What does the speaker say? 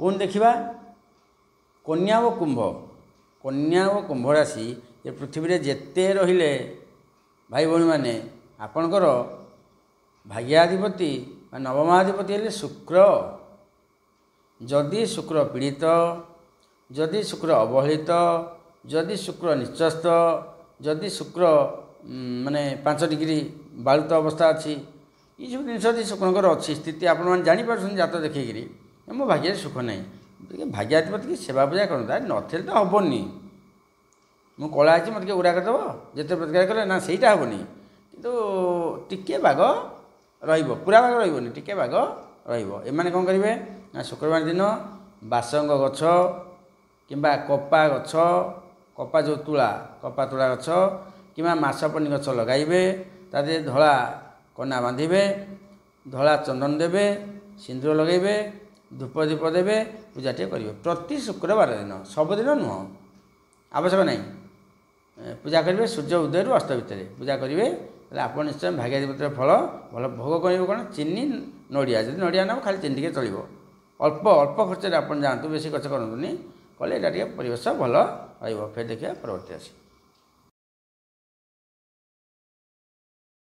पुणी देखा कन्या और कुंभ। कन्या और कुंभ राशि ये पृथ्वी रे जेते रहिले भाई भौणी मैंने आपणकर भाग्याधिपति नवमाधिपति हेले शुक्र। जदि शुक्र पीड़ित, जदि शुक्र अवहेलित, जदि शुक्र निचस्त, जदि शुक्र माने 5 डिग्री बालुत अवस्था अच्छी ये सब जिन यदि शुक्रकर अच्छी स्थिति आपण मैंने जापर जात देखिकी मो भाग्य सुख ना भाग्याधिपति की सेवा पूजा करता थे तो हेनी मु कला अच्छी मत उड़ा करदेव जिते प्रतिकार कले ना सहीटा हेनी कि टिके बाग पूरा बाग रही टिके बाग रमाने कौन करेंगे ना शुक्रवार दिन बासंग गछ किंबा कपा गछ कपा जो तुला कपा तुला गछ किंबा मासपनी गछ लगाइबे तादे धला कना बांधे धला चंदन देवे सिंदूर लगेबे धूप दीप देवे पूजाटे करेंगे प्रति शुक्रवार दिन सबुदिन नुह आवश्यक नहीं पूजा करेंगे सूर्य उदय अस्त भितर पूजा करेंगे आप निश्चय भाग्याधिपतिर फल भल भोग करेंगे कौन चीनी नड़िया जब नड़िया ना खाली चीनी टे चलो अल्प अल्प खर्च आप जातु बेसी खर्च करूँ कले परिवेश भल रही फिर देखिए परवर्ती आस।